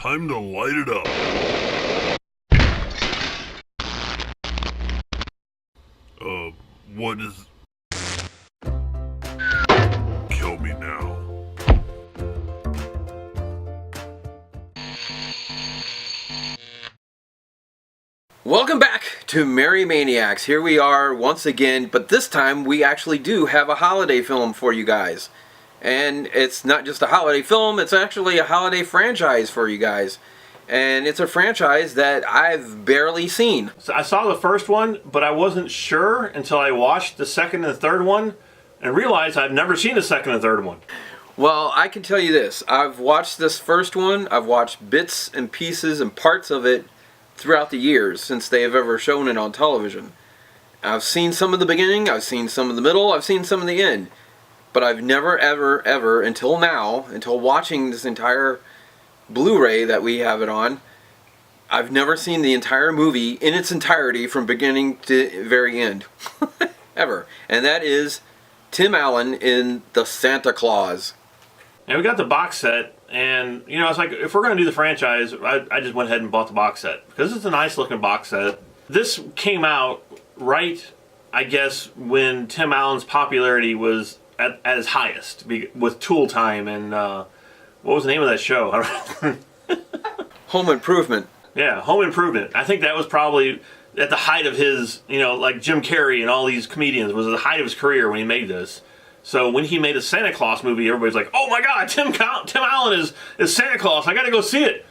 Time to light it up. What is... Kill me now. Welcome back to Merry Maniacs. Here we are once again, but this time we actually do have a holiday film for you guys. And it's not just a holiday film, it's actually a holiday franchise for you guys. And it's a franchise that I've barely seen. So I saw the first one, but I wasn't sure until I watched the second and third one and realized I've never seen the second and third one. Well, I can tell you this. I've watched this first one, I've watched bits and pieces and parts of it throughout the years since they have ever shown it on television. I've seen some of the beginning, I've seen some of the middle, I've seen some of the end. But I've never ever until now, until watching this entire Blu-ray that we have it on, I've never seen the entire movie in its entirety from beginning to very end. Ever. And that is Tim Allen in The Santa Claus. And we got the box set, and you know, it's like, if we're going to do the franchise, I just went ahead and bought the box set because it's a nice looking box set. This came out right, I guess, when Tim Allen's popularity was at his highest with Tool Time and what was the name of that show? Home Improvement. Yeah, Home Improvement. I think that was probably at the height of his, you know, like Jim Carrey and all these comedians, was at the height of his career when he made this. So when he made a Santa Claus movie, everybody's like, oh my God, Tim Allen is Santa Claus. I got to go see it.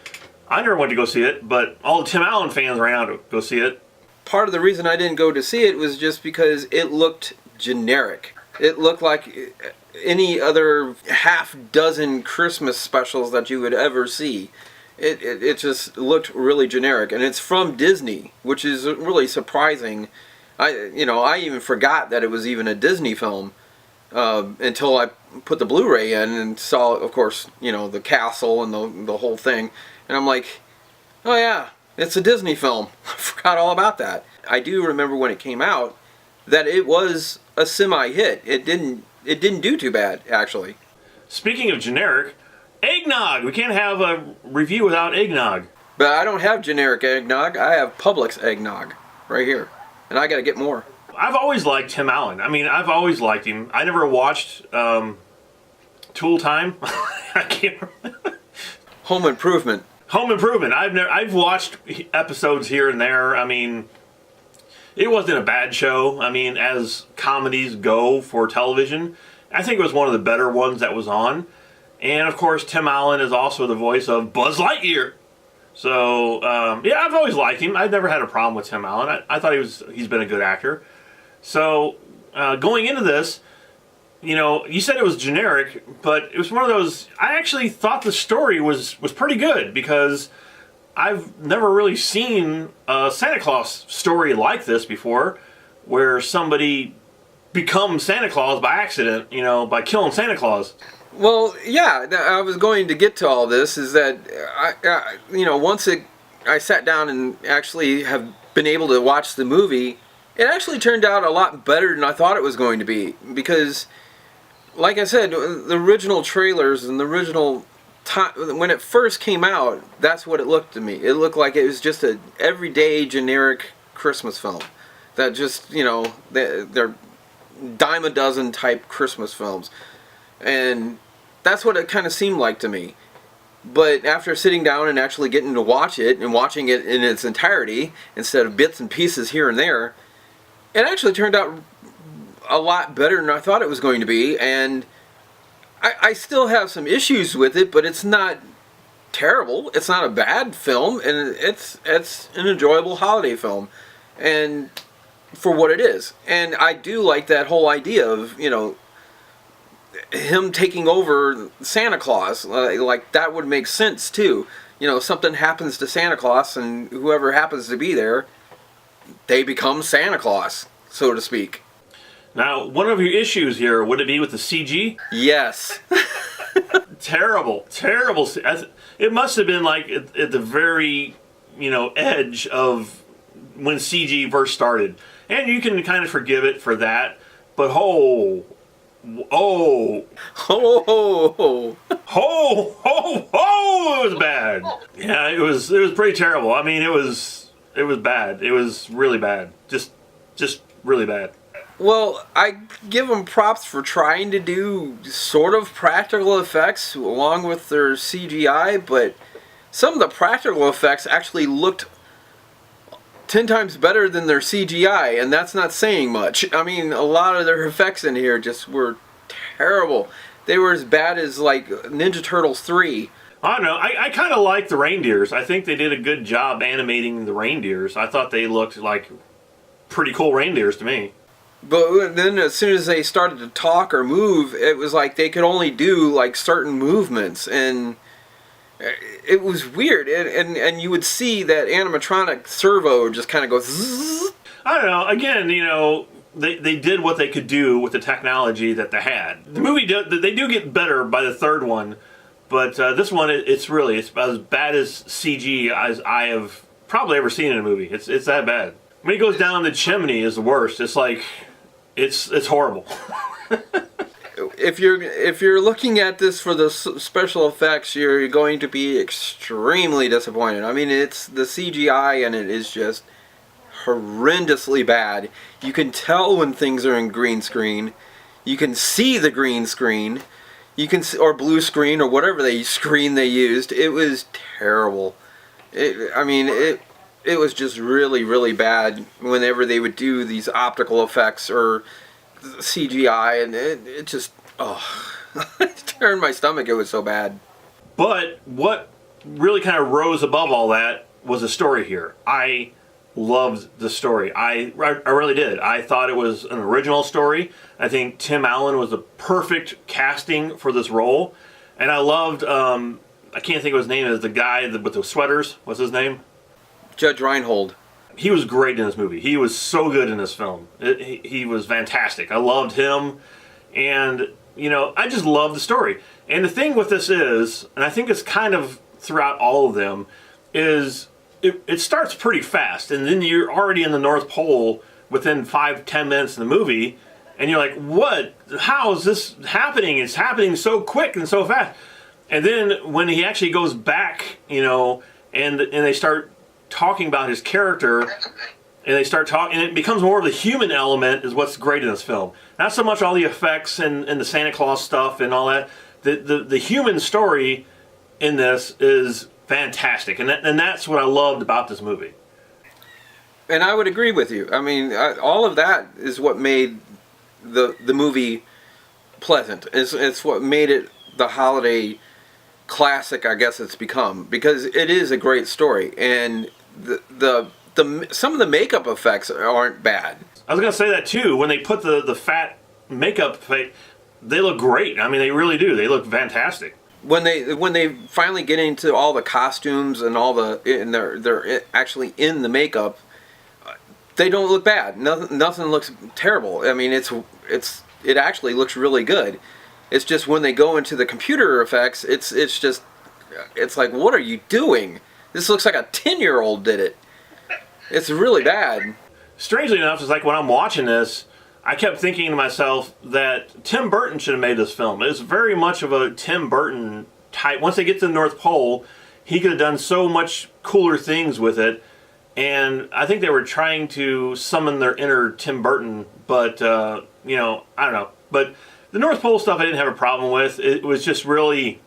I never went to go see it, but all the Tim Allen fans ran out to go see it. Part of the reason I didn't go to see it was just because it looked generic. It looked like any other half-dozen Christmas specials that you would ever see. It just looked really generic, and it's from Disney, which is really surprising. I even forgot that it was even a Disney film until I put the Blu-ray in and saw, of course, you know, the castle and the whole thing, and I'm like, oh yeah, it's a Disney film. I forgot all about that. I do remember when it came out that it was a semi-hit. It didn't do too bad, actually. Speaking of generic, eggnog! We can't have a review without eggnog. But I don't have generic eggnog. I have Publix eggnog right here. And I gotta get more. I've always liked Tim Allen. I mean, I've always liked him. I never watched Tool Time. I can't remember. Home Improvement. Home Improvement. I've watched episodes here and there. I mean, it wasn't a bad show. I mean, as comedies go for television, I think it was one of the better ones that was on. And of course, Tim Allen is also the voice of Buzz Lightyear. So, yeah, I've always liked him. I've never had a problem with Tim Allen. I thought he's been a good actor. So, going into this, you know, you said it was generic, but it was one of those, I actually thought the story was pretty good because I've never really seen a Santa Claus story like this before, where somebody becomes Santa Claus by accident, you know, by killing Santa Claus. Well, yeah, I was going to get to all this, is that, once I sat down and actually have been able to watch the movie, it actually turned out a lot better than I thought it was going to be. Because, like I said, the original trailers and the original time, when it first came out, that's what it looked to me. It looked like it was just a everyday generic Christmas film. That just, you know, they're dime a dozen type Christmas films. And that's what it kind of seemed like to me. But after sitting down and actually getting to watch it, and watching it in its entirety, instead of bits and pieces here and there, it actually turned out a lot better than I thought it was going to be. And I still have some issues with it, but it's not terrible. It's not a bad film, and it's an enjoyable holiday film. And for what it is. And I do like that whole idea of, you know, him taking over Santa Claus. Like that would make sense too. You know, something happens to Santa Claus, and whoever happens to be there, they become Santa Claus, so to speak. Now, one of your issues here, would it be with the CG? Yes. Terrible. It must have been like at the very, you know, edge of when CG first started. And you can kind of forgive it for that. But Ho, ho, ho! It was bad. Yeah, it was pretty terrible. I mean, it was bad. It was really bad. Just really bad. Well, I give them props for trying to do sort of practical effects along with their CGI, but some of the practical effects actually looked 10 times better than their CGI, and that's not saying much. I mean, a lot of their effects in here just were terrible. They were as bad as, like, Ninja Turtles 3. I don't know. I kind of like the reindeers. I think they did a good job animating the reindeers. I thought they looked like pretty cool reindeers to me. But then as soon as they started to talk or move, it was like they could only do, like, certain movements, and it was weird. And you would see that animatronic servo just kind of go zzz. I don't know. Again, you know, they did what they could do with the technology that they had. The movie, they do get better by the third one, but this one, it's as bad as CG as I have probably ever seen in a movie. It's that bad. When he goes down the chimney is the worst. It's like, it's horrible. If you're looking at this for the special effects, you're going to be extremely disappointed. I mean, it's the CGI and it is just horrendously bad. You can tell when things are in green screen. You can see the green screen. You can see, or blue screen or whatever screen they used. It was terrible. It was just really, really bad whenever they would do these optical effects or CGI, and it just, it turned my stomach. It was so bad. But what really kind of rose above all that was the story here. I loved the story. I really did. I thought it was an original story. I think Tim Allen was the perfect casting for this role. And I loved, I can't think of his name, is the guy with the sweaters. What's his name? Judge Reinhold. He was great in this movie. He was so good in this film. He was fantastic. I loved him. And, you know, I just love the story. And the thing with this is, and I think it's kind of throughout all of them, is it starts pretty fast. And then you're already in the North Pole within 5-10 minutes in the movie. And you're like, what? How is this happening? It's happening so quick and so fast. And then when he actually goes back, you know, and they start talking about his character, and they start talking, and it becomes more of the human element is what's great in this film. Not so much all the effects and the Santa Claus stuff and all that. The human story in this is fantastic, and that's what I loved about this movie. And I would agree with you. I mean, all of that is what made the movie pleasant. It's what made it the holiday classic, I guess it's become, because it is a great story, and the some of the makeup effects aren't bad. I was gonna say that too. When they put the fat makeup, they look great. I mean, they really do. They look fantastic. When they finally get into all the costumes and and they're actually in the makeup, they don't look bad. Nothing looks terrible. I mean, it actually looks really good. It's just when they go into the computer effects, it's like, what are you doing? This looks like a 10-year-old did it. It's really bad. Strangely enough, it's like when I'm watching this, I kept thinking to myself that Tim Burton should have made this film. It's very much of a Tim Burton type. Once they get to the North Pole, he could have done so much cooler things with it. And I think they were trying to summon their inner Tim Burton, but, you know, I don't know. But the North Pole stuff I didn't have a problem with. It was just really,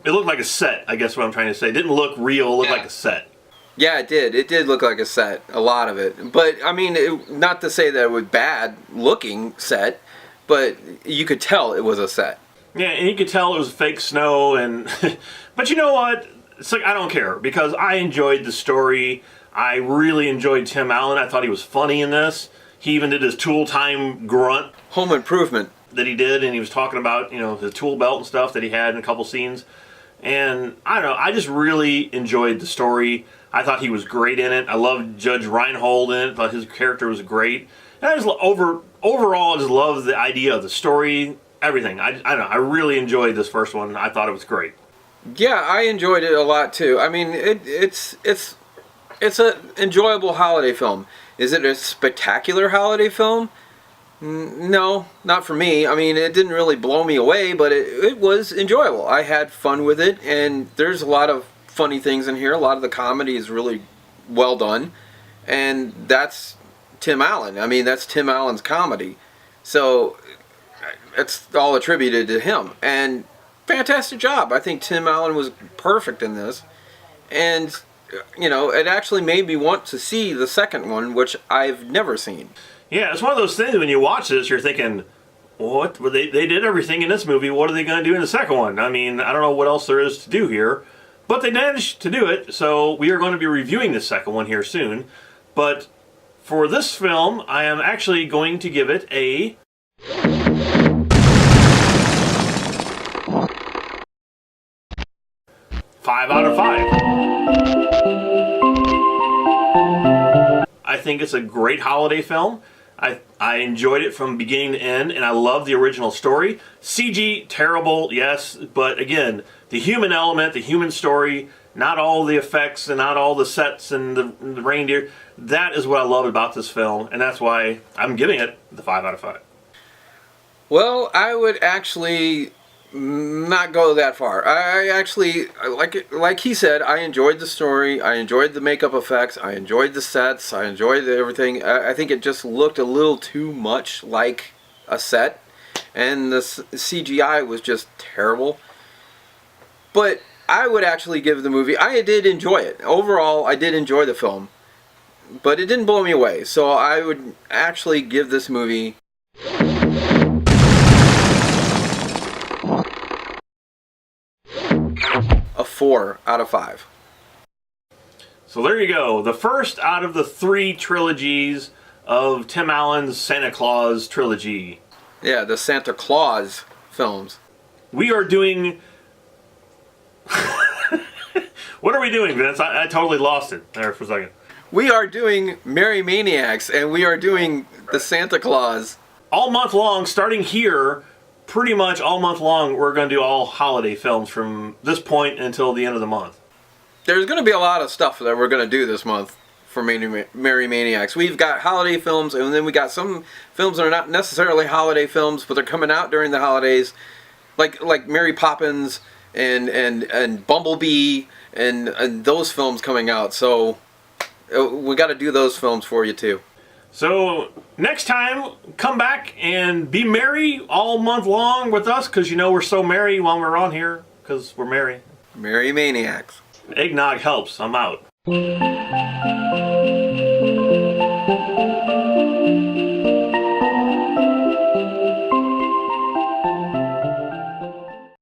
it looked like a set, I guess what I'm trying to say. It didn't look real, it looked like a set. Yeah, it did. It did look like a set, a lot of it. But, I mean, not to say that it was bad looking set, but you could tell it was a set. Yeah, and you could tell it was fake snow, and but you know what? It's like, I don't care, because I enjoyed the story. I really enjoyed Tim Allen. I thought he was funny in this. He even did his tool time grunt. Home Improvement. That he did, and he was talking about, you know, the tool belt and stuff that he had in a couple scenes. And I don't know, I just really enjoyed the story. I thought he was great in it. I loved Judge Reinhold in it. I thought his character was great. And I just overall I just love the idea of the story, everything. I don't know, I really enjoyed this first one. I thought it was great. Yeah, I enjoyed it a lot too. I mean, it's an enjoyable holiday film. Is it a spectacular holiday film? No, not for me. I mean, it didn't really blow me away, but it was enjoyable. I had fun with it, and there's a lot of funny things in here. A lot of the comedy is really well done, and that's Tim Allen. I mean, that's Tim Allen's comedy. So it's all attributed to him. And fantastic job. I think Tim Allen was perfect in this. And, it actually made me want to see the second one, which I've never seen. Yeah, it's one of those things when you watch this, you're thinking, what? Well, they did everything in this movie. What are they going to do in the second one? I mean, I don't know what else there is to do here. But they managed to do it, so we are going to be reviewing the second one here soon. But for this film, I am actually going to give it a 5 out of 5. I think it's a great holiday film. I enjoyed it from beginning to end, and I love the original story. CG, terrible, yes, but again, the human element, the human story, not all the effects and not all the sets and the reindeer, that is what I love about this film, and that's why I'm giving it the 5 out of 5. Well, I would actually not go that far. I actually, like he said, I enjoyed the story, I enjoyed the makeup effects, I enjoyed the sets, I enjoyed everything. I think it just looked a little too much like a set, and the CGI was just terrible. But I would actually give the movie, I did enjoy it. Overall, I did enjoy the film, but it didn't blow me away. So I would actually give this movie a 4 out of 5. So there you go. The first out of the 3 trilogies of Tim Allen's Santa Claus trilogy. Yeah, the Santa Claus films. We are doing... What are we doing, Vince? I totally lost it there for a second. We are doing Merry Maniacs, and we are doing the Santa Claus. All month long, starting here, pretty much all month long, we're going to do all holiday films from this point until the end of the month. There's going to be a lot of stuff that we're going to do this month for Merry Maniacs. We've got holiday films, and then we got some films that are not necessarily holiday films, but they're coming out during the holidays, like Mary Poppins and Bumblebee and those films coming out. So we got to do those films for you too. So next time, come back and be merry all month long with us, because we're so merry when we're on here, because we're merry. Merry Maniacs. Eggnog helps. I'm out.